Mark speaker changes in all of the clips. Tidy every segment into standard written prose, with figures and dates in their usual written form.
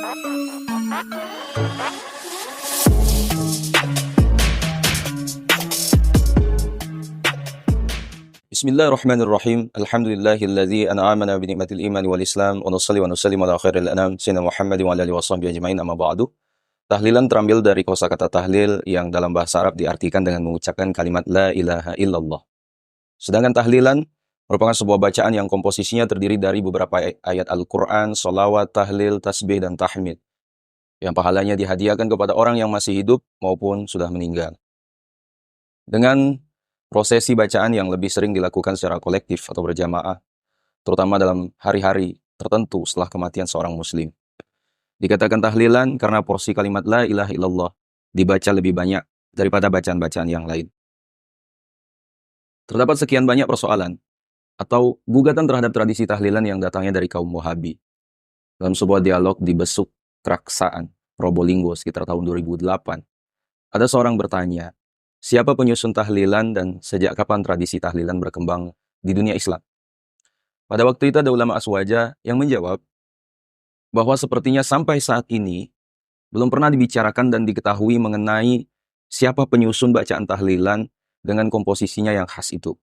Speaker 1: Bismillahirrahmanirrahim. Alhamdulillahilladzi an'amana bi ni'matil iman wal islam wa nusalli wa nusallimu ala khairil anam sayyidina Muhammadin wa ala alihi washabbihi ajmain amma ba'du. Tahlilan terambil dari kosakata tahlil yang dalam bahasa Arab diartikan dengan mengucapkan kalimat la ilaha illallah. Sedangkan tahlilan merupakan sebuah bacaan yang komposisinya terdiri dari beberapa ayat Al-Qur'an, sholawat, tahlil, tasbih dan tahmid yang pahalanya dihadiahkan kepada orang yang masih hidup maupun sudah meninggal. Dengan prosesi bacaan yang lebih sering dilakukan secara kolektif atau berjamaah, terutama dalam hari-hari tertentu setelah kematian seorang muslim. Dikatakan tahlilan karena porsi kalimat la ilaha illallah dibaca lebih banyak daripada bacaan-bacaan yang lain. Terdapat sekian banyak persoalan atau gugatan terhadap tradisi tahlilan yang datangnya dari kaum Wahabi. Dalam sebuah dialog di Besuk Traksaan, Probolinggo sekitar tahun 2008, ada seorang bertanya, siapa penyusun tahlilan dan sejak kapan tradisi tahlilan berkembang di dunia Islam? Pada waktu itu ada ulama aswaja yang menjawab bahwa sepertinya sampai saat ini belum pernah dibicarakan dan diketahui mengenai siapa penyusun bacaan tahlilan dengan komposisinya yang khas itu.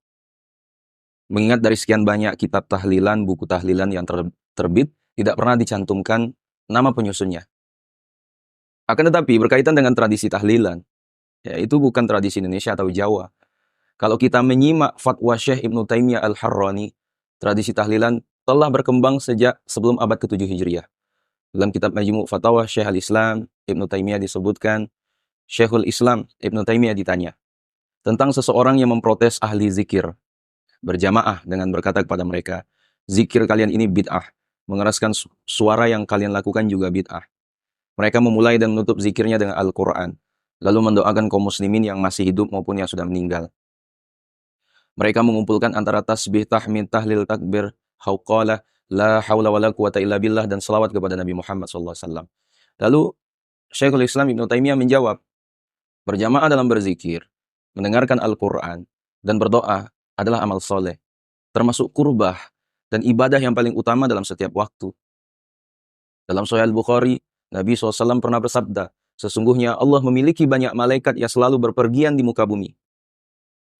Speaker 1: Mengingat dari sekian banyak kitab tahlilan, buku tahlilan yang terbit, tidak pernah dicantumkan nama penyusunnya. Akan tetapi berkaitan dengan tradisi tahlilan, yaitu bukan tradisi Indonesia atau Jawa. Kalau kita menyimak fatwa Syekh Ibnu Taimiyah Al-Harrani, tradisi tahlilan telah berkembang sejak sebelum abad ke-7 Hijriah. Dalam kitab Majmu' Fatawa Syekh Al-Islam, Ibnu Taimiyah disebutkan, Syekhul Islam Ibnu Taimiyah ditanya tentang seseorang yang memprotes ahli zikir berjamaah dengan berkata kepada mereka, zikir kalian ini bid'ah, mengeraskan suara yang kalian lakukan juga bid'ah. Mereka memulai dan menutup zikirnya dengan Al-Quran, lalu mendoakan kaum muslimin yang masih hidup maupun yang sudah meninggal. Mereka mengumpulkan antara tasbih, tahmid, tahlil, takbir, hauqalah, la hawla wa la quwata illa billah, dan salawat kepada Nabi Muhammad SAW. Lalu Syekhul Islam Ibnu Taimiyah menjawab, berjamaah dalam berzikir, mendengarkan Al-Quran, dan berdoa adalah amal soleh, termasuk kurbah dan ibadah yang paling utama dalam setiap waktu. Dalam Sahih Al-Bukhari, Nabi SAW pernah bersabda, sesungguhnya Allah memiliki banyak malaikat yang selalu berpergian di muka bumi.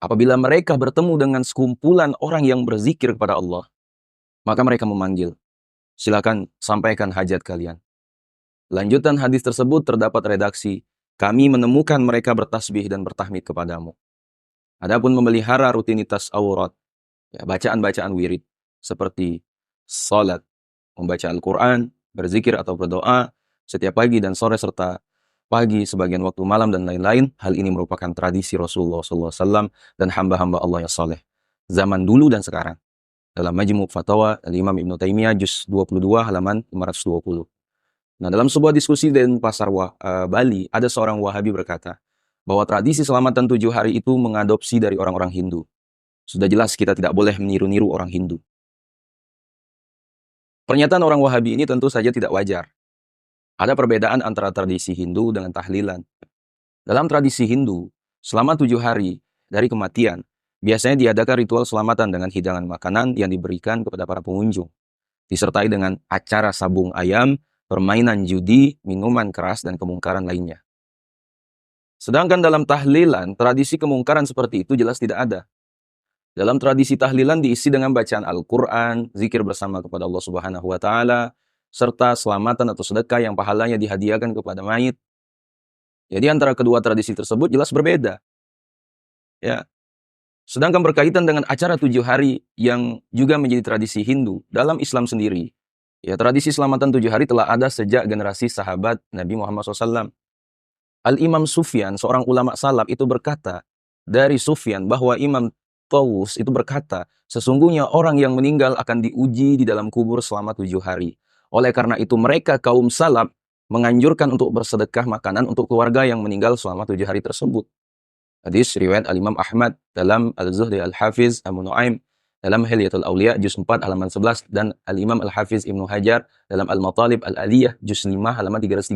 Speaker 1: Apabila mereka bertemu dengan sekumpulan orang yang berzikir kepada Allah, maka mereka memanggil, silakan sampaikan hajat kalian. Lanjutan hadis tersebut terdapat redaksi, kami menemukan mereka bertasbih dan bertahmid kepadamu. Adapun memelihara rutinitas aurat, bacaan-bacaan wirid, seperti salat, membaca Al-Quran, berzikir atau berdoa, setiap pagi dan sore serta pagi, sebagian waktu malam dan lain-lain, hal ini merupakan tradisi Rasulullah SAW dan hamba-hamba Allah yang saleh, zaman dulu dan sekarang. Dalam Majmu' Fatawa, Al-Imam Ibnu Taimiyah, Juz 22, halaman 520. Nah, dalam sebuah diskusi di pasar Bali, ada seorang Wahabi berkata, bahwa tradisi selamatan 7 hari itu mengadopsi dari orang-orang Hindu. Sudah jelas kita tidak boleh meniru-niru orang Hindu. Pernyataan orang Wahabi ini tentu saja tidak wajar. Ada perbedaan antara tradisi Hindu dengan tahlilan. Dalam tradisi Hindu, selama 7 hari dari kematian, biasanya diadakan ritual selamatan dengan hidangan makanan yang diberikan kepada para pengunjung, disertai dengan acara sabung ayam, permainan judi, minuman keras, dan kemungkaran lainnya. Sedangkan dalam tahlilan, tradisi kemungkaran seperti itu jelas tidak ada. Dalam tradisi tahlilan diisi dengan bacaan Al-Quran, zikir bersama kepada Allah Subhanahu wa Ta'ala, serta selamatan atau sedekah yang pahalanya dihadiahkan kepada mayit. Jadi antara kedua tradisi tersebut jelas berbeda. Ya. Sedangkan berkaitan dengan acara 7 hari yang juga menjadi tradisi Hindu, dalam Islam sendiri, ya, tradisi selamatan 7 hari telah ada sejak generasi sahabat Nabi Muhammad SAW. Al-Imam Sufyan, seorang ulama salaf, itu berkata dari Sufyan bahwa Imam Tawus itu berkata, sesungguhnya orang yang meninggal akan diuji di dalam kubur selama 7 hari. Oleh karena itu mereka kaum salaf menganjurkan untuk bersedekah makanan untuk keluarga yang meninggal selama 7 hari tersebut. Hadis riwayat Al-Imam Ahmad dalam Al-Zuhri Al-Hafiz Abu Nuaim dalam Hilyatul Auliya Juz 4 halaman 11 dan Al-Imam Al-Hafiz Ibnu Hajar dalam Al-Matalib Al-Aliyah Juz 5 halaman 330.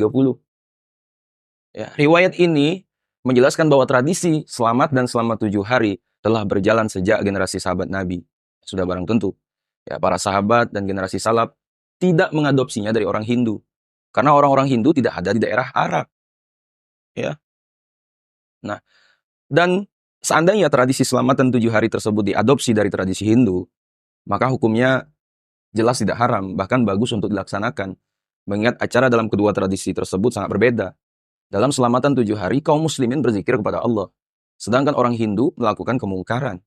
Speaker 1: Ya, riwayat ini menjelaskan bahwa tradisi selamat dan selama 7 hari telah berjalan sejak generasi sahabat Nabi. Sudah barang tentu, ya, para sahabat dan generasi salaf tidak mengadopsinya dari orang Hindu. Karena orang-orang Hindu tidak ada di daerah Arab. Ya. Nah, dan seandainya tradisi selamatan 7 hari tersebut diadopsi dari tradisi Hindu, maka hukumnya jelas tidak haram, bahkan bagus untuk dilaksanakan. Mengingat acara dalam kedua tradisi tersebut sangat berbeda. Dalam selamatan 7 hari, kaum muslimin berzikir kepada Allah. Sedangkan orang Hindu melakukan kemungkaran.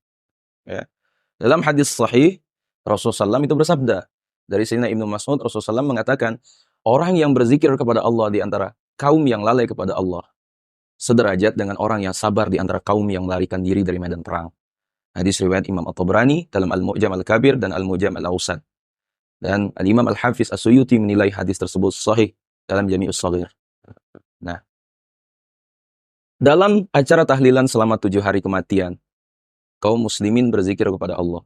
Speaker 1: Ya. Dalam hadis sahih, Rasulullah SAW itu bersabda, dari Sayyidina Ibnu Mas'ud, Rasulullah SAW mengatakan, orang yang berzikir kepada Allah di antara kaum yang lalai kepada Allah, sederajat dengan orang yang sabar di antara kaum yang melarikan diri dari medan perang. Hadis riwayat Imam At-Tabrani dalam Al-Mu'jam Al-Kabir dan Al-Mu'jam Al-Awsat. Dan Al-Imam Al-Hafiz As-Suyuti menilai hadis tersebut sahih dalam Jami'us Shaghir. Nah, dalam acara tahlilan selama 7 hari kematian, kaum muslimin berzikir kepada Allah.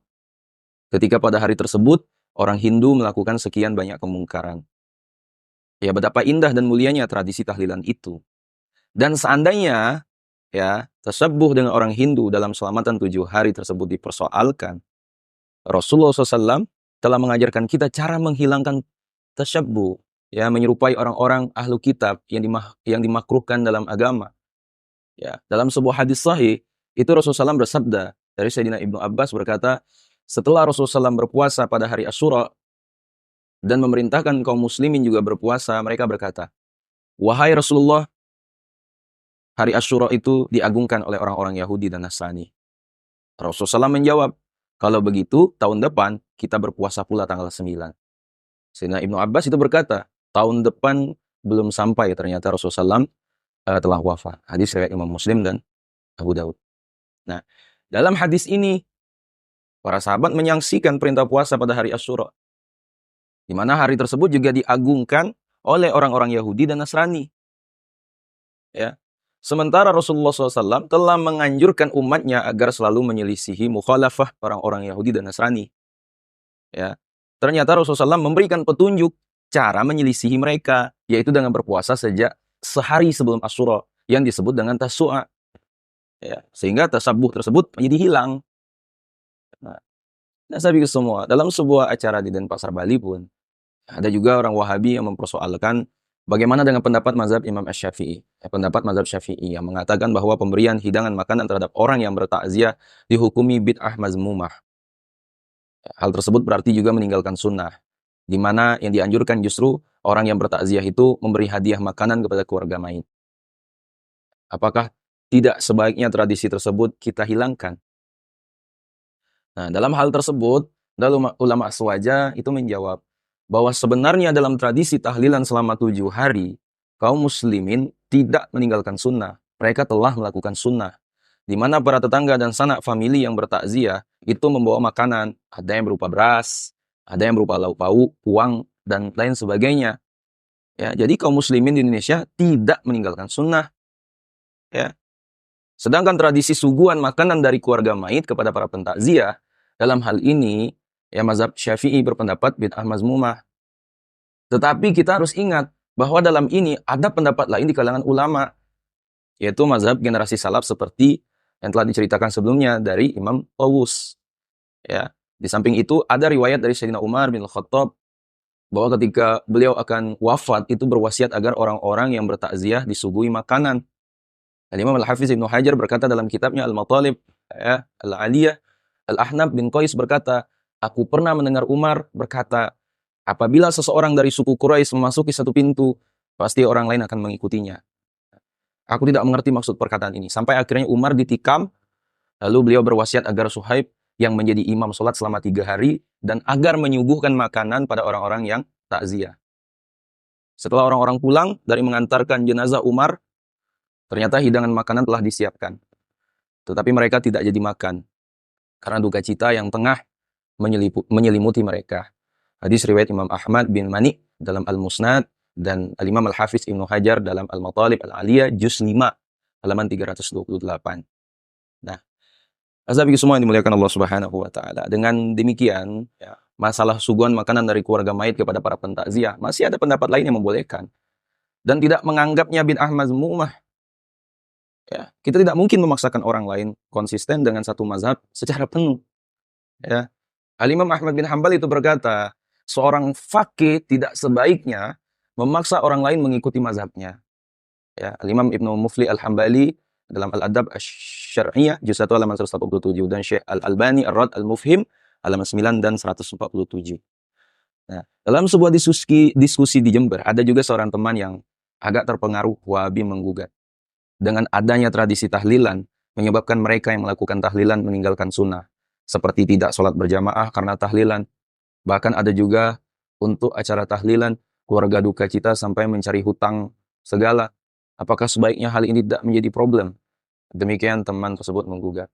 Speaker 1: Ketika pada hari tersebut, orang Hindu melakukan sekian banyak kemungkaran. Ya, betapa indah dan mulianya tradisi tahlilan itu. Dan seandainya, ya, tasabbuh dengan orang Hindu dalam selamatan 7 hari tersebut dipersoalkan, Rasulullah SAW telah mengajarkan kita cara menghilangkan tasyabbuh, ya, menyerupai orang-orang ahlu kitab yang dimakruhkan dalam agama. Ya, dalam sebuah hadis sahih, itu Rasulullah SAW bersabda, dari Sayyidina Ibnu Abbas berkata, setelah Rasulullah SAW berpuasa pada hari Asyura dan memerintahkan kaum muslimin juga berpuasa, mereka berkata, wahai Rasulullah, hari Asyura itu diagungkan oleh orang-orang Yahudi dan Nasrani. Rasulullah SAW menjawab, kalau begitu, tahun depan kita berpuasa pula tanggal 9. Sayyidina Ibnu Abbas itu berkata, tahun depan belum sampai, ternyata Rasulullah SAW telah wafat. Hadis riwayat Imam Muslim dan Abu Daud. Nah, dalam hadis ini, para sahabat menyaksikan perintah puasa pada hari Asyura, di mana hari tersebut juga diagungkan oleh orang-orang Yahudi dan Nasrani. Ya. Sementara Rasulullah SAW telah menganjurkan umatnya agar selalu menyelisihi mukhalafah orang-orang Yahudi dan Nasrani. Ya. Ternyata Rasulullah SAW memberikan petunjuk cara menyelisihi mereka, yaitu dengan berpuasa sejak sehari sebelum Asyura, yang disebut dengan Tasu'a. Ya. Sehingga tasabuh tersebut menjadi hilang. Nah, sahabat semua, dalam sebuah acara di Denpasar, Bali pun, ada juga orang Wahabi yang mempersoalkan bagaimana dengan pendapat mazhab Imam Asy-Syafi'i. Pendapat mazhab Syafi'i yang mengatakan bahwa pemberian hidangan makanan terhadap orang yang bertakziah dihukumi bid'ah mazmumah. Hal tersebut berarti juga meninggalkan sunnah, di mana yang dianjurkan justru orang yang bertakziah itu memberi hadiah makanan kepada keluarga mayit. Apakah tidak sebaiknya tradisi tersebut kita hilangkan? Nah, dalam hal tersebut, ulama aswaja itu menjawab bahwa sebenarnya dalam tradisi tahlilan selama 7 hari, kaum muslimin tidak meninggalkan sunnah. Mereka telah melakukan sunnah. Di mana para tetangga dan sanak famili yang bertakziah itu membawa makanan. Ada yang berupa beras, ada yang berupa lauk pauk, uang, dan lain sebagainya. Ya, jadi kaum muslimin di Indonesia tidak meninggalkan sunnah. Ya. Sedangkan tradisi suguhan makanan dari keluarga mayit kepada para pentakziah, dalam hal ini, ya mazhab Syafi'i berpendapat bid'ah mazmumah. Tetapi kita harus ingat bahwa dalam ini ada pendapat lain di kalangan ulama, yaitu mazhab generasi salaf seperti yang telah diceritakan sebelumnya dari Imam Tawus. Ya, di samping itu ada riwayat dari Sayyidina Umar bin Khattab bahwa ketika beliau akan wafat itu berwasiat agar orang-orang yang bertakziah disuguhi makanan. Imam Al-Hafiz Ibnu Hajar berkata dalam kitabnya Al-Matalib, ya, Al-Aliyah, Al-Ahnaf bin Qais berkata, aku pernah mendengar Umar berkata, apabila seseorang dari suku Quraisy memasuki satu pintu, pasti orang lain akan mengikutinya. Aku tidak mengerti maksud perkataan ini. Sampai akhirnya Umar ditikam, lalu beliau berwasiat agar Suhaib yang menjadi imam sholat selama 3 hari, dan agar menyuguhkan makanan pada orang-orang yang takziah. Setelah orang-orang pulang dari mengantarkan jenazah Umar, ternyata hidangan makanan telah disiapkan. Tetapi mereka tidak jadi makan, karena duka cita yang tengah menyelimuti mereka. Hadis riwayat Imam Ahmad bin Mani dalam Al-Musnad dan Al-Imam Al-Hafiz Ibnu Hajar dalam Al-Matalib Al-Aliyah juz 5 halaman 328. Nah, azhabi semua yang dimuliakan Allah Subhanahu wa taala. Dengan demikian, ya, masalah suguhan makanan dari keluarga mayit kepada para pentakziah, masih ada pendapat lain yang membolehkan dan tidak menganggapnya bid'ah mazmumah. Ya, kita tidak mungkin memaksakan orang lain konsisten dengan satu mazhab secara penuh. Ya. Al-Imam Ahmad bin Hanbal itu berkata, seorang faqih tidak sebaiknya memaksa orang lain mengikuti mazhabnya. Ya, Al-Imam Ibnu Mufli Al-Hambali dalam Al-Adab Asy-Syar'iyyah juz 1 halaman 147 dan Syekh Al-Albani Ar-Rad Al-Mufhim halaman 9 dan 147. Nah, dalam sebuah diskusi di Jember, ada juga seorang teman yang agak terpengaruh Wahabi menggugat. Dengan adanya tradisi tahlilan, menyebabkan mereka yang melakukan tahlilan meninggalkan sunnah. Seperti tidak sholat berjamaah karena tahlilan. Bahkan ada juga untuk acara tahlilan, keluarga duka cita sampai mencari hutang segala. Apakah sebaiknya hal ini tidak menjadi problem? Demikian teman tersebut menggugat.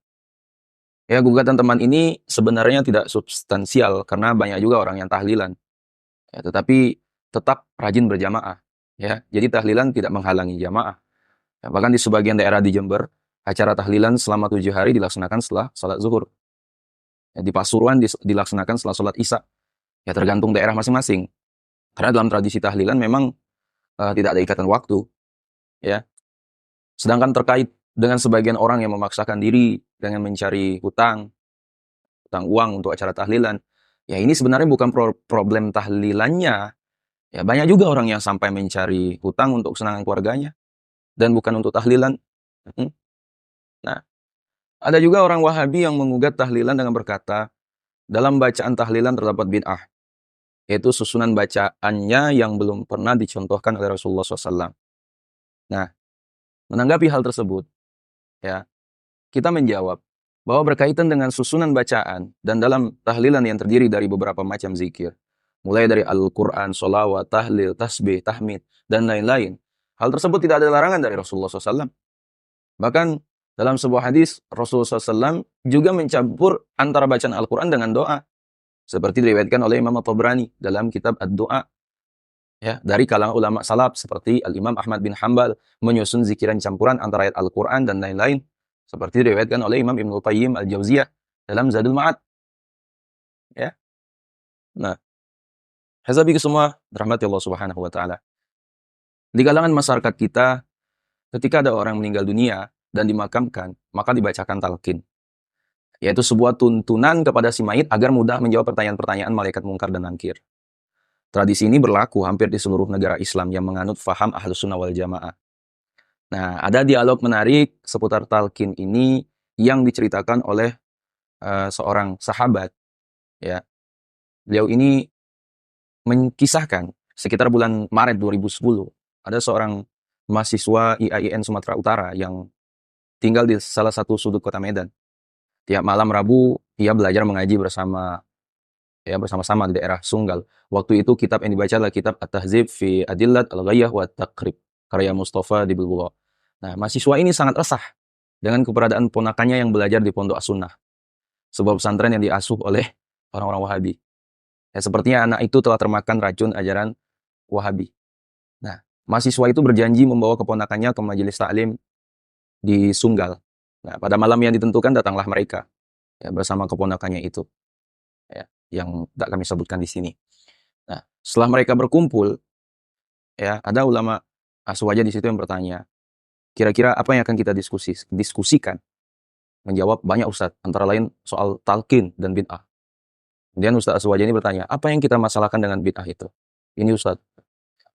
Speaker 1: Ya, gugatan teman ini sebenarnya tidak substansial karena banyak juga orang yang tahlilan. Ya, tetapi tetap rajin berjamaah. Ya, jadi tahlilan tidak menghalangi jamaah. Ya, bahkan di sebagian daerah di Jember, acara tahlilan selama 7 hari dilaksanakan setelah sholat zuhur. Ya, di Pasuruan dilaksanakan setelah sholat isya. Ya, tergantung daerah masing-masing. Karena dalam tradisi tahlilan memang tidak ada ikatan waktu. Ya, sedangkan terkait dengan sebagian orang yang memaksakan diri dengan mencari hutang uang untuk acara tahlilan, ya ini sebenarnya bukan problem tahlilannya. Ya, banyak juga orang yang sampai mencari hutang untuk kesenangan keluarganya dan bukan untuk tahlilan. Nah, ada juga orang Wahabi yang mengugat tahlilan dengan berkata, dalam bacaan tahlilan terdapat bid'ah, yaitu susunan bacaannya yang belum pernah dicontohkan oleh Rasulullah SAW. Nah, menanggapi hal tersebut, ya, kita menjawab bahwa berkaitan dengan susunan bacaan dan dalam tahlilan yang terdiri dari beberapa macam zikir, mulai dari Al-Quran, sholawat, tahlil, tasbih, tahmid, dan lain-lain. Hal tersebut tidak ada larangan dari Rasulullah SAW. Bahkan dalam sebuah hadis, Rasulullah SAW juga mencampur antara bacaan Al-Quran dengan doa. Seperti diriwayatkan oleh Imam At-Tabrani dalam kitab Ad-Du'a. Ya, dari kalangan ulama salaf seperti Al-Imam Ahmad bin Hanbal menyusun zikiran campuran antara ayat Al-Quran dan lain-lain. Seperti diriwayatkan oleh Imam Ibnu Qayyim Al-Jauziyah dalam Zadul Ma'ad. Ya. Nah, hazabi semua rahmati Allah Subhanahu wa taala. Di kalangan masyarakat kita, ketika ada orang meninggal dunia dan dimakamkan, maka dibacakan talqin, yaitu sebuah tuntunan kepada si mayit agar mudah menjawab pertanyaan-pertanyaan malaikat mungkar dan nakir. Tradisi ini berlaku hampir di seluruh negara Islam yang menganut faham Ahlus Sunnah wal Jamaah. Nah, ada dialog menarik seputar talqin ini yang diceritakan oleh seorang sahabat. Ya, beliau ini menkisahkan sekitar bulan Maret 2010, ada seorang mahasiswa IAIN Sumatera Utara yang tinggal di salah satu sudut kota Medan. Tiap malam Rabu, ia belajar mengaji bersama-sama di daerah Sunggal. Waktu itu kitab yang dibaca adalah kitab At-Tahzib fi Adillat Al-Ghayyah wa Taqrib, karya Mustafa di Bulbullah. Nah, mahasiswa ini sangat resah dengan keberadaan ponakannya yang belajar di Pondok As-Sunnah, sebuah pesantren yang diasuh oleh orang-orang Wahabi. Ya, sepertinya anak itu telah termakan racun ajaran Wahabi. Nah, mahasiswa itu berjanji membawa keponakannya ke majelis taklim di Sunggal. Nah, pada malam yang ditentukan datanglah mereka, ya, bersama keponakannya itu, ya, yang tak kami sebutkan di sini. Nah, setelah mereka berkumpul, ya, ada ulama aswaja di situ yang bertanya, kira-kira apa yang akan kita diskusikan? Menjawab banyak ustadz, antara lain soal talqin dan bid'ah. Kemudian Ustaz Aswaja ini bertanya, apa yang kita masalahkan dengan bid'ah itu? Ini Ustaz,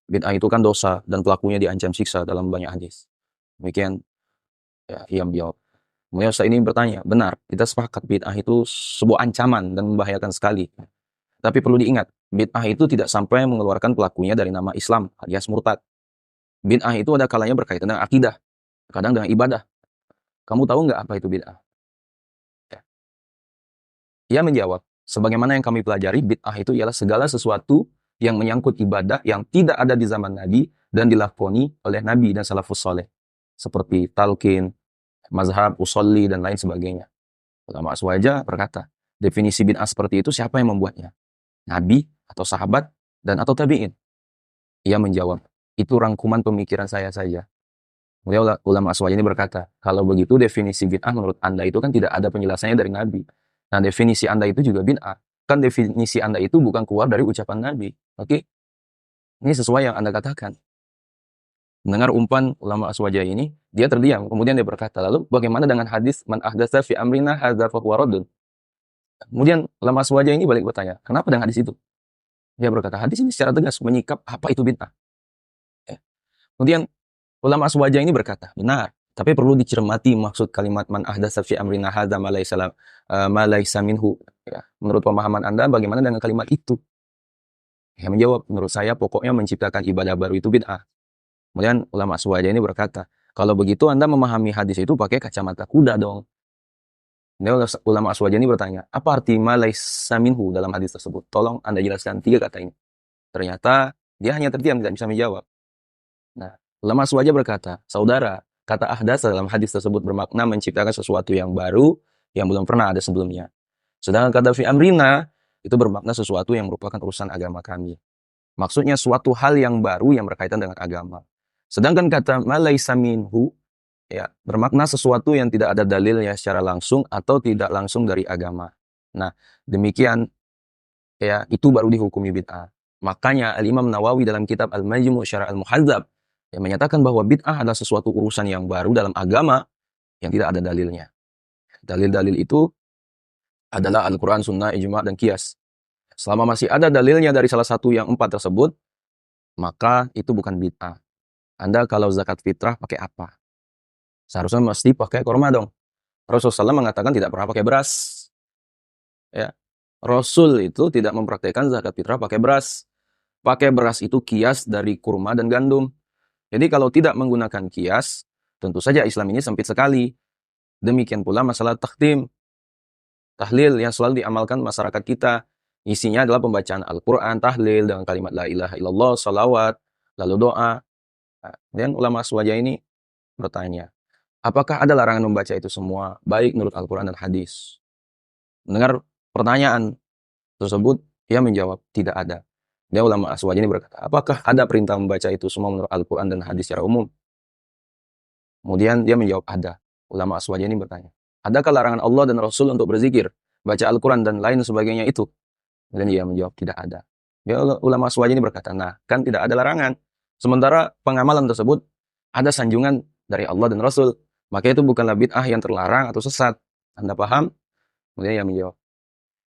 Speaker 1: bid'ah itu kan dosa dan pelakunya diancam siksa dalam banyak hadis. Demikian, ya, ia menjawab. Kemudian Ustaz ini bertanya, benar, kita sepakat bid'ah itu sebuah ancaman dan membahayakan sekali. Tapi perlu diingat, bid'ah itu tidak sampai mengeluarkan pelakunya dari nama Islam alias murtad. Bid'ah itu ada kalanya berkaitan dengan akidah, kadang dengan ibadah. Kamu tahu nggak apa itu bid'ah? Ya. Ia menjawab, sebagaimana yang kami pelajari, bid'ah itu ialah segala sesuatu yang menyangkut ibadah yang tidak ada di zaman Nabi dan dilakoni oleh Nabi dan salafus soleh. Seperti talqin, mazhab, usolli, dan lain sebagainya. Ulama Aswaja berkata, definisi bid'ah seperti itu siapa yang membuatnya? Nabi atau sahabat dan atau tabi'in? Ia menjawab, itu rangkuman pemikiran saya saja. Kemudian ulama Aswaja ini berkata, kalau begitu definisi bid'ah menurut Anda itu kan tidak ada penjelasannya dari Nabi. Nah, definisi Anda itu juga bid'ah. Kan definisi Anda itu bukan keluar dari ucapan Nabi. Oke? Ini sesuai yang Anda katakan. Mendengar umpan ulama Aswaja ini, dia terdiam. Kemudian dia berkata, lalu bagaimana dengan hadis man ahdatsa fi amrina hadza fa huwa raddun? Kemudian ulama Aswaja ini balik bertanya, kenapa dengan hadis itu? Dia berkata, hadis ini secara tegas menyikap apa itu bid'ah. Kemudian ulama Aswaja ini berkata, benar, tapi perlu dicermati maksud kalimat man ahdatsa fi amrina hadza ma laisa minhu. Ya, menurut pemahaman Anda bagaimana dengan kalimat itu? Dia menjawab, menurut saya pokoknya menciptakan ibadah baru itu bid'ah. Kemudian ulama Aswaja ini berkata, kalau begitu Anda memahami hadis itu pakai kacamata kuda dong. Kemudian ulama Aswaja ini bertanya, apa arti ma laisa minhu dalam hadis tersebut? Tolong Anda jelaskan 3 kata ini. Ternyata dia hanya terdiam, tidak bisa menjawab. Nah, ulama Aswaja berkata, saudara, kata ahdasa dalam hadis tersebut bermakna menciptakan sesuatu yang baru yang belum pernah ada sebelumnya. Sedangkan kata fi amrina itu bermakna sesuatu yang merupakan urusan agama kami. Maksudnya suatu hal yang baru yang berkaitan dengan agama. Sedangkan kata malaisa minhu ya bermakna sesuatu yang tidak ada dalilnya secara langsung atau tidak langsung dari agama. Nah, demikian ya itu baru dihukumi bid'ah. Makanya Al-Imam Nawawi dalam kitab Al-Majmu' Syarah Al-Muhadzab yang menyatakan bahwa bid'ah adalah sesuatu urusan yang baru dalam agama yang tidak ada dalilnya. Dalil-dalil itu adalah Al-Quran, Sunnah, Ijma' dan Qiyas. Selama masih ada dalilnya dari salah satu yang 4 tersebut, maka itu bukan bid'ah. Anda kalau zakat fitrah pakai apa? Seharusnya mesti pakai kurma dong. Rasulullah SAW mengatakan tidak pernah pakai beras. Ya. Rasul itu tidak mempraktikkan zakat fitrah pakai beras. Pakai beras itu kias dari kurma dan gandum. Jadi kalau tidak menggunakan kias, tentu saja Islam ini sempit sekali. Demikian pula masalah takhtim. Tahlil yang selalu diamalkan masyarakat kita. Isinya adalah pembacaan Al-Quran, tahlil dengan kalimat la ilaha illallah, salawat, lalu doa. Dan ulama Aswaja ini bertanya, apakah ada larangan membaca itu semua, baik menurut Al-Quran dan hadis? Mendengar pertanyaan tersebut, ia menjawab, tidak ada. Dia ulama Aswaja ini berkata, apakah ada perintah membaca itu semua menurut Al-Quran dan hadis secara umum? Kemudian dia menjawab, ada. Ulama Aswaja ini bertanya, adakah larangan Allah dan Rasul untuk berzikir, baca Al-Quran dan lain sebagainya itu? Dan dia menjawab, tidak ada. Ya, ulama Aswaja ini berkata, nah kan tidak ada larangan. Sementara pengamalan tersebut ada sanjungan dari Allah dan Rasul. Maka itu bukanlah bid'ah yang terlarang atau sesat. Anda paham? Kemudian ia menjawab,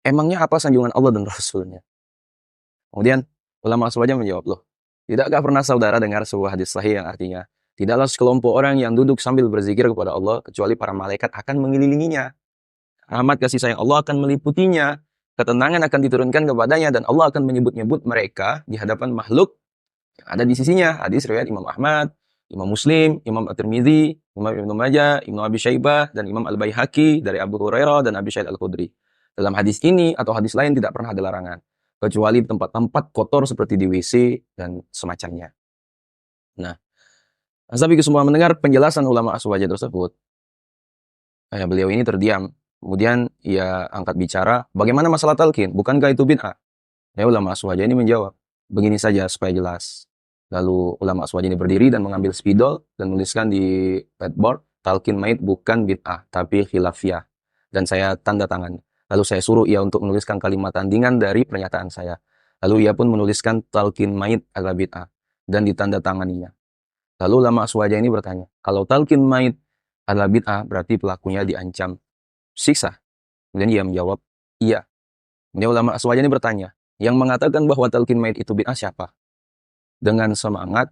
Speaker 1: emangnya apa sanjungan Allah dan Rasulnya? Kemudian ulama Aswaja menjawab, loh, tidakkah pernah saudara dengar sebuah hadis sahih yang artinya, tidaklah sekelompok orang yang duduk sambil berzikir kepada Allah, kecuali para malaikat akan mengelilinginya. Rahmat kasih sayang Allah akan meliputinya. Ketenangan akan diturunkan kepadanya dan Allah akan menyebut-nyebut mereka di hadapan makhluk yang ada di sisinya. Hadis riwayat Imam Ahmad, Imam Muslim, Imam At-Tirmidzi, Imam Ibnu Majah, Imam Abi Syaibah, dan Imam Al-Baihaqi dari Abu Hurairah dan Abi Sa'id Al-Khudri. Dalam hadis ini atau hadis lain tidak pernah ada larangan, kecuali tempat-tempat kotor seperti di WC dan semacamnya. Nah, Asabi semua mendengar penjelasan ulama Aswaja tersebut, beliau ini terdiam. Kemudian ia angkat bicara, bagaimana masalah talqin? Bukankah itu bid'ah? Ya ulama Aswaja ini menjawab, begini saja supaya jelas. Lalu ulama Aswaja ini berdiri dan mengambil spidol dan menuliskan di whiteboard, talqin maid bukan bid'ah, tapi khilafiyah. Dan saya tanda tangan. Lalu saya suruh ia untuk menuliskan kalimat tandingan dari pernyataan saya. Lalu ia pun menuliskan talqin maid adalah bid'ah dan ditanda tanganinya. Lalu ulama Aswaja ini bertanya, kalau talqin maid adalah bid'ah, berarti pelakunya diancam siksa. Kemudian ia menjawab, iya. Kemudian ulama Aswaja ini bertanya, yang mengatakan bahwa talqin maid itu bid'ah siapa? Dengan semangat,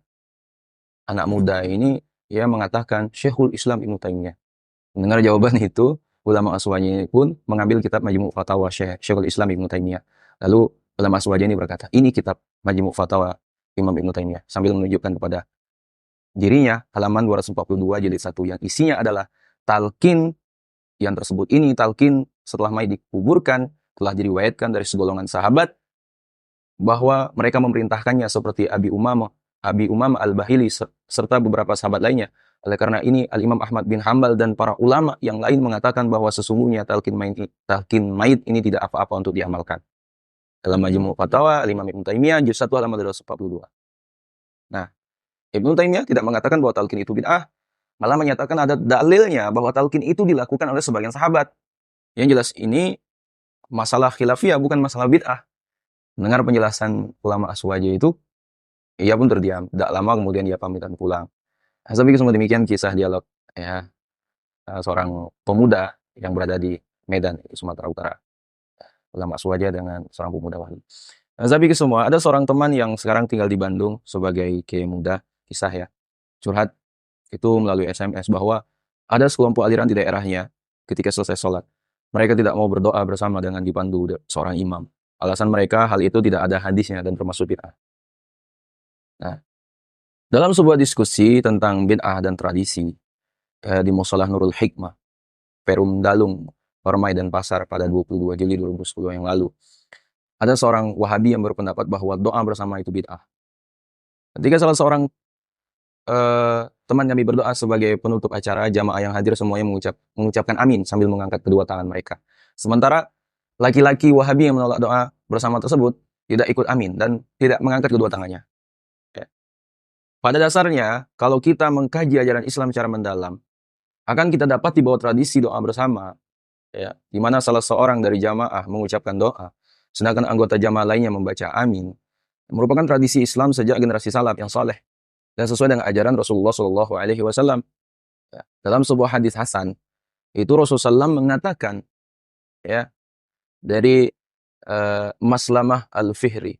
Speaker 1: anak muda ini ia mengatakan Syekhul Islam Ibnu Taimiyah. Mendengar jawaban itu, ulama Aswaja ini pun mengambil kitab Majmu' Fatawa Syekhul Islam Ibnu Taimiyah. Lalu ulama Aswaja ini berkata, ini kitab Majmu' Fatawa Imam Ibnu Taimiyah, sambil menunjukkan kepada dirinya halaman 242 jilid 1 yang isinya adalah talqin yang tersebut ini, talqin setelah mayit dikuburkan, telah diriwayatkan dari segolongan sahabat bahwa mereka memerintahkannya seperti Abi Umamah Al-Bahili serta beberapa sahabat lainnya. Oleh karena ini Al-Imam Ahmad bin Hambal dan para ulama yang lain mengatakan bahwa sesungguhnya talqin mayit ini tidak apa-apa untuk diamalkan. Dalam Majmu' Fatawa Al-Imam Ibnu Taimiyah juz 1 halaman 242. Nah, Ibnu Taimiyah tidak mengatakan bahwa talqin itu bid'ah, malah menyatakan ada dalilnya bahwa talqin itu dilakukan oleh sebagian sahabat. Yang jelas ini masalah khilafiyah bukan masalah bid'ah. Mendengar penjelasan ulama Aswaja itu, ia pun terdiam. Tidak lama kemudian ia pamitan pulang. Saya pikir semua demikian kisah dialog ya seorang pemuda yang berada di Medan, Sumatera Utara. Ulama Aswaja dengan seorang pemuda wali. Saya pikir semua ada seorang teman yang sekarang tinggal di Bandung sebagai kiai muda, kisah ya. curhat itu melalui SMS bahwa ada sekelompok aliran di daerahnya ketika selesai sholat. Mereka tidak mau berdoa bersama dengan dipandu seorang imam. Alasan mereka hal itu tidak ada hadisnya dan termasuk bid'ah. Nah, dalam sebuah diskusi tentang bid'ah dan tradisi di Musolah Nurul Hikmah, Perum Dalung, Permai dan Pasar pada 22 Juli 2010 yang lalu, ada seorang Wahabi yang berpendapat bahwa doa bersama itu bid'ah. Ketika salah seorang teman kami berdoa sebagai penutup acara, jamaah yang hadir semuanya mengucapkan amin sambil mengangkat kedua tangan mereka. Sementara laki-laki Wahabi yang menolak doa bersama tersebut tidak ikut amin dan tidak mengangkat kedua tangannya. Ya. Pada dasarnya, kalau kita mengkaji ajaran Islam secara mendalam, akan kita dapat di bawah tradisi doa bersama, ya, di mana salah seorang dari jamaah mengucapkan doa, sedangkan anggota jamaah lainnya membaca amin, merupakan tradisi Islam sejak generasi salaf yang saleh dan sesuai dengan ajaran Rasulullah Shallallahu Alaihi Wasallam. Dalam sebuah hadis Hasan, itu Rasulullah SAW mengatakan, ya, dari Maslamah Al-Fihri,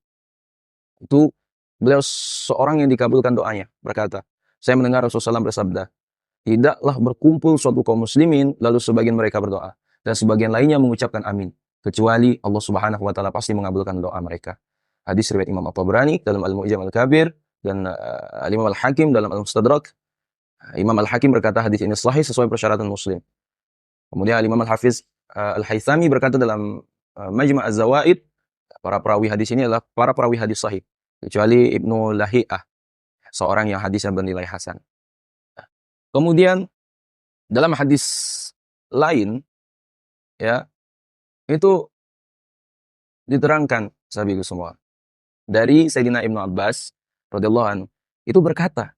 Speaker 1: itu beliau seorang yang dikabulkan doanya, berkata, saya mendengar Rasulullah SAW bersabda, tidaklah berkumpul suatu kaum muslimin lalu sebagian mereka berdoa dan sebagian lainnya mengucapkan amin, kecuali Allah Subhanahu wa taala pasti mengabulkan doa mereka. Hadis riwayat Imam At-Tabrani dalam Al-Mu'jam Al-Kabir dan Imam Al-Hakim dalam Al-Mustadrak. Imam Al-Hakim berkata hadis ini sahih sesuai persyaratan Muslim. Kemudian Imam Al-Hafiz Al-Haythami berkata dalam Majma' Az-Zawaid, para perawi hadis ini adalah para perawi hadis sahih, kecuali Ibnu Lahiyah, seorang yang hadisnya bernilai hasan. Kemudian dalam hadis lain, ya, itu diterangkan sahabat semua dari Sayyidina Ibnu Abbas radhiyallahu anhu, itu berkata,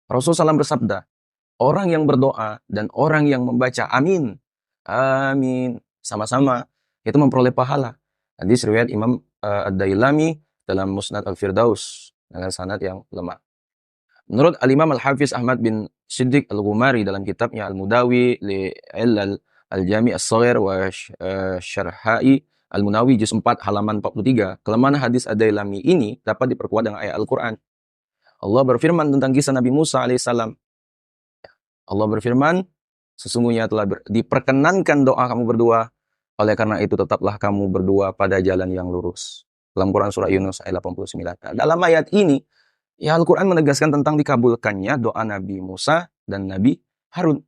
Speaker 1: Rasulullah SAW bersabda, orang yang berdoa dan orang yang membaca amin, amin, sama-sama, itu memperoleh pahala. Hadis riwayat Imam Ad-Dailami dalam Musnad Al-Firdaus dengan sanad yang lemah. Menurut Al-Imam Al-Hafiz Ahmad bin Siddiq Al-Ghumari dalam kitabnya Al-Mudawi li'Illal Al-Jami' As-Saghir wa Syarha'i Al-Munawi juz 4 halaman 43, kelemahan hadis Ad-Dailami ini dapat diperkuat dengan ayat Al-Quran. Allah berfirman tentang kisah Nabi Musa alaihissalam. Allah berfirman, sesungguhnya telah diperkenankan doa kamu berdua, oleh karena itu tetaplah kamu berdua pada jalan yang lurus. Dalam Quran surah Yunus ayat 89. Nah, dalam ayat ini, ya, Al-Quran menegaskan tentang dikabulkannya doa Nabi Musa dan Nabi Harun.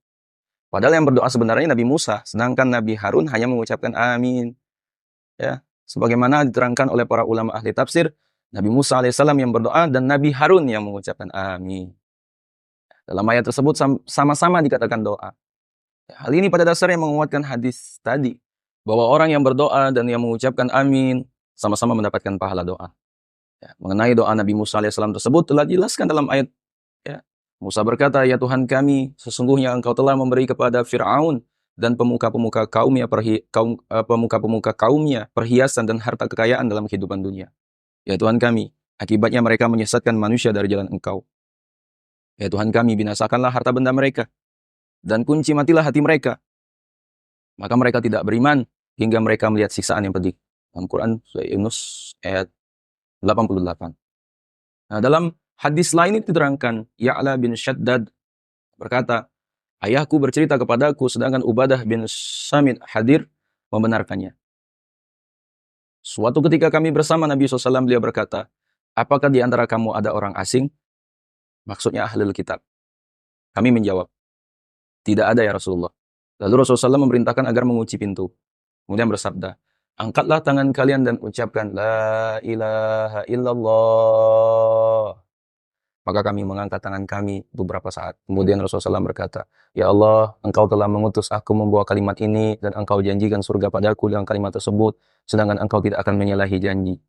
Speaker 1: Padahal yang berdoa sebenarnya Nabi Musa, sedangkan Nabi Harun hanya mengucapkan amin. Ya, sebagaimana diterangkan oleh para ulama ahli tafsir, Nabi Musa alaihissalam yang berdoa dan Nabi Harun yang mengucapkan amin. Dalam ayat tersebut sama-sama dikatakan doa. Hal ini pada dasarnya menguatkan hadis tadi, bahwa orang yang berdoa dan yang mengucapkan amin sama-sama mendapatkan pahala doa. Ya, mengenai doa Nabi Musa alaihissalam tersebut telah dijelaskan dalam ayat. Ya, Musa berkata, ya Tuhan kami, sesungguhnya Engkau telah memberi kepada Fir'aun dan pemuka-pemuka kaumnya perhiasan dan harta kekayaan dalam kehidupan dunia. Ya Tuhan kami, akibatnya mereka menyesatkan manusia dari jalan Engkau. Ya Tuhan kami, binasakanlah harta benda mereka dan kunci matilah hati mereka. Maka mereka tidak beriman hingga mereka melihat siksaan yang pedih. Dalam Quran surah Yunus ayat 88. Nah, dalam hadis lain itu diterangkan, Ya'la bin Shaddad berkata, ayahku bercerita kepadaku sedangkan Ubadah bin Samit hadir membenarkannya. Suatu ketika kami bersama Nabi SAW, beliau berkata, apakah di antara kamu ada orang asing? Maksudnya ahlul kitab. Kami menjawab, tidak ada ya Rasulullah. Lalu Rasulullah SAW memerintahkan agar mengunci pintu. Kemudian bersabda, angkatlah tangan kalian dan ucapkan, La ilaha illallah. Maka kami mengangkat tangan kami beberapa saat. Kemudian Rasulullah SAW berkata, ya Allah, Engkau telah mengutus aku membawa kalimat ini dan Engkau janjikan surga padaku dengan kalimat tersebut, sedangkan Engkau tidak akan menyalahi janji.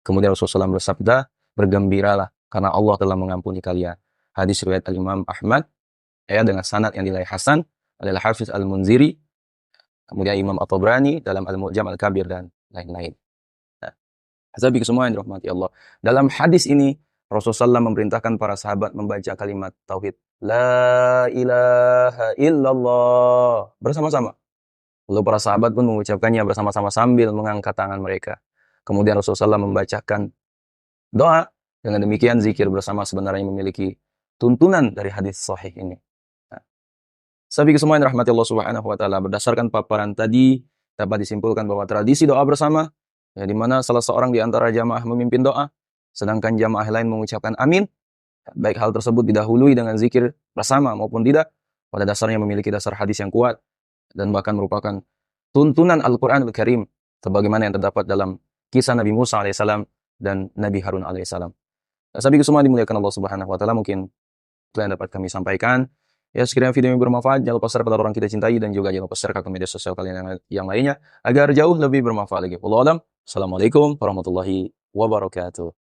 Speaker 1: Kemudian Rasulullah SAW bersabda, bergembiralah karena Allah telah mengampuni kalian. Hadis riwayat Al-Imam Ahmad, ya, dengan sanad yang nilai hasan, adalah Hafiz Al-Munziri, kemudian Imam At-Tabrani dalam Al-Mu'jam Al-Kabir dan lain-lain. Nah, Hazabi semua yang dirahmati Allah. Dalam hadis ini, Rasulullah SAW memerintahkan para sahabat membaca kalimat tauhid, La ilaha illallah, bersama-sama. Lalu para sahabat pun mengucapkannya bersama-sama sambil mengangkat tangan mereka. Kemudian Rasulullah SAW membacakan doa. Dengan demikian zikir bersama sebenarnya memiliki tuntunan dari hadis sahih ini. Nah, sahabat semua yang rahmati Allah Subhanahu wa taala, berdasarkan paparan tadi dapat disimpulkan bahwa tradisi doa bersama, ya, di mana salah seorang di antara jamaah memimpin doa, sedangkan jamaah lain mengucapkan amin, baik hal tersebut didahului dengan zikir bersama maupun tidak, pada dasarnya memiliki dasar hadis yang kuat dan bahkan merupakan tuntunan Al-Quranul Karim sebagaimana yang terdapat dalam kisah Nabi Musa alaihissalam dan Nabi Harun alaihissalam. Sahabat semua dimuliakan Allah Subhanahu wa taala, mungkin itu yang dapat kami sampaikan. Ya, sekiranya video ini bermanfaat, jangan lupa share kepada orang kita cintai dan juga jangan lupa share ke media sosial kalian yang lainnya agar jauh lebih bermanfaat lagi. Wallahu a'lam. Assalamualaikum warahmatullahi wabarakatuh.